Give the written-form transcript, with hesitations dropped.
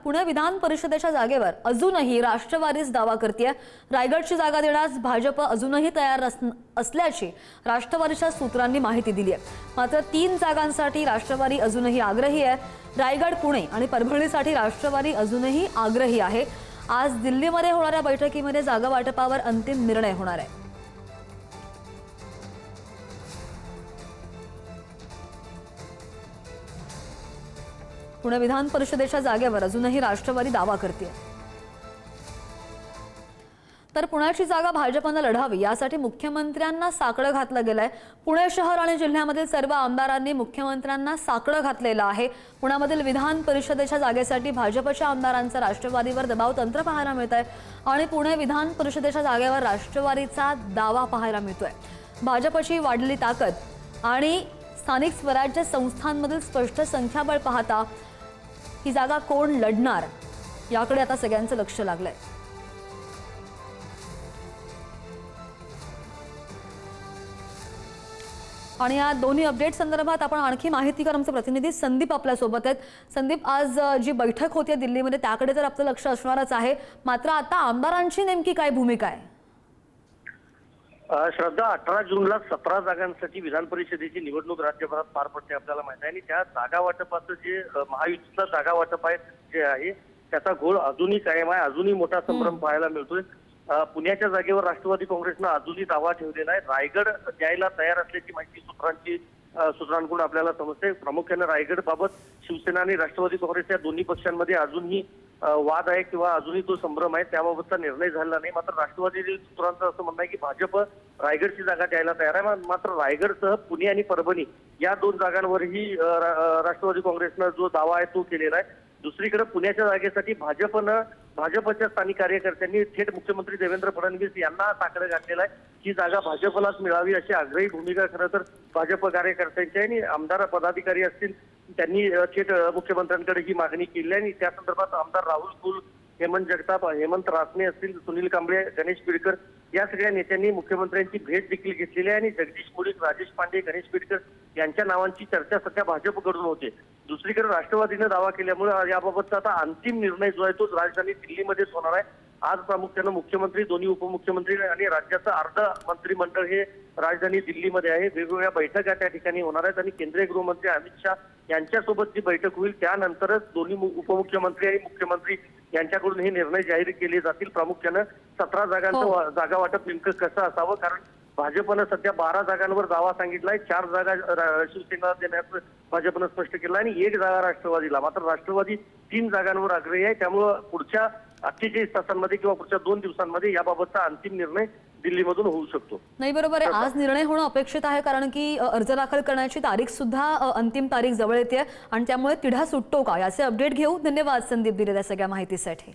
पुणे विधान परिषदेच्या जागेवर अजूनही राष्ट्रवादीच दावा करते। रायगडची जागा देण्यास भाजप अजूनही तयार असल्याची राष्ट्रवादीच्या सूत्रांनी माहिती दिली आहे। मात्र 3 जागांसाठी राष्ट्रवादी अजूनही आग्रही आहे। रायगड, पुणे आणि परभणीसाठी राष्ट्रवादी अजूनही आग्रही आहे। आज दिल्लीमध्ये होणाऱ्या बैठकीमध्ये जागा वाटपावर अंतिम निर्णय होणार आहे। पुणे विधान परिषदेच्या जागेवर अजूनही राष्ट्रवादी दावा करते। तर पुण्याची जागा भाजपने लढावी यासाठी मुख्यमंत्र्यांना साकडं घातलं गेलंय। पुणे शहर आणि जिल्ह्यामधील सर्व आमदारांनी मुख्यमंत्र्यांना साकडं घातलेलं आहे। पुण्यामधील विधान परिषदेच्या जागेसाठी भाजपच्या आमदारांचा राष्ट्रवादीवर दबाव तंत्र पाहायला मिळतंय आणि पुणे विधान परिषदेच्या जागेवर राष्ट्रवादीचा दावा पाहायला मिळतोय। भाजपची वाढलेली ताकद आणि स्थानिक स्वराज्य संस्थांमधील स्पष्ट संख्याबळ पाहता ही जागा कोण लढणार याकडे आता सगळ्यांचं लक्ष लागलंय। आणि या दोन्ही अपडेट संदर्भात आपण आणखी माहितीकार आमचे प्रतिनिधी संदीप आपल्या सोबत आहेत। संदीप, आज जी बैठक होती दिल्लीमध्ये त्याकडे तर आपलं लक्ष असणारच आहे, मात्र आता आमदारांची नेमकी काय भूमिका आहे? श्रद्धा, 18 जूनला 17 जागांसाठी विधान परिषदेची निवडणूक राज्यभरात पार पडते आपल्याला माहिती आहे। आणि त्या जागा वाटपाचं जे महायुतीचं जागा वाटप आहे जे आहे त्याचा घोळ अजूनही कायम आहे, अजूनही मोठा संभ्रम पाहायला मिळतोय। पुण्याच्या जागेवर राष्ट्रवादी काँग्रेसनं अजूनही दावा ठेवलेला आहे। रायगड द्यायला तयार असल्याची माहिती सूत्रांकडून आपल्याला समजते। प्रामुख्याने रायगड बाबत शिवसेना आणि राष्ट्रवादी काँग्रेस या दोन्ही पक्षांमध्ये अजूनही वाद आहे किंवा अजूनही तो संभ्रम आहे, त्याबाबतचा निर्णय झालेला नाही। मात्र राष्ट्रवादी सूत्रांचं असं म्हणणं आहे की भाजप रायगडची जागा द्यायला तयार आहे। मात्र रायगडसह पुणे आणि परभणी या 2 जागांवरही राष्ट्रवादी काँग्रेसनं जो दावा आहे तो केलेला आहे। दुसरीकडे पुण्याच्या जागेसाठी भाजपच्या स्थानिक कार्यकर्त्यांनी थेट मुख्यमंत्री देवेंद्र फडणवीस यांना साकडं घातलेलं आहे। ही जागा भाजपलाच मिळावी अशी आग्रही भूमिका खरं तर भाजप कार्यकर्त्यांची आणि आमदार पदाधिकारी असतील त्यांनी थेट मुख्यमंत्र्यांकडे ही मागणी केली आहे। आणि त्या संदर्भात आमदार राहुल कुल, हेमंत जगताप, हेमंत रासने असतील, सुनील कांबळे, गणेश बिडकर या सगळ्या नेत्यांनी मुख्यमंत्र्यांची भेट देखील घेतलेली आहे। आणि जगदीश मुळीक, राजेश पांडे, गणेश बिडकर यांच्या नावांची चर्चा सध्या भाजपकडून होते। दुसरीकडे राष्ट्रवादीने दावा केल्यामुळे याबाबतचा आता अंतिम निर्णय जो आहे तो राजधानी दिल्लीमध्येच होणार आहे। आज प्रामुख्याने मुख्यमंत्री, दोन्ही उपमुख्यमंत्री आणि राज्याचं अर्ध मंत्रिमंडळ हे राजधानी दिल्लीमध्ये आहे। वेगवेगळ्या बैठका त्या ठिकाणी होणार आहेत आणि केंद्रीय गृहमंत्री अमित शाह यांच्यासोबत जी बैठक होईल त्यानंतरच दोन्ही उपमुख्यमंत्री आणि मुख्यमंत्री यांच्याकडून हे निर्णय जाहीर केले जातील। प्रामुख्याने 17 जागांचं जागा वाटप नेमकं कसं असावं, कारण भाजपनं सध्या 12 जागांवर दावा सांगितलाय। 4 जागा शिवसेनेला देण्याचं भाजपनं स्पष्ट केलं आणि 1 जागा राष्ट्रवादीला। मात्र राष्ट्रवादी 3 जागांवर आग्रही आहे, त्यामुळे पुढच्या 48 तासांमध्ये किंवा पुढच्या 2 दिवसांमध्ये याबाबतचा अंतिम निर्णय दिल्लीमधून होऊ शकतो। नाही, बरोबर आहे। आज निर्णय होणं अपेक्षित आहे, कारण की अर्ज दाखल करण्याची तारीख सुद्धा अंतिम तारीख जवळ येते आणि त्यामुळे तिढा सुटतो का याचे अपडेट घेऊ। धन्यवाद संदीप, दिलेल्या सगळ्या माहितीसाठी।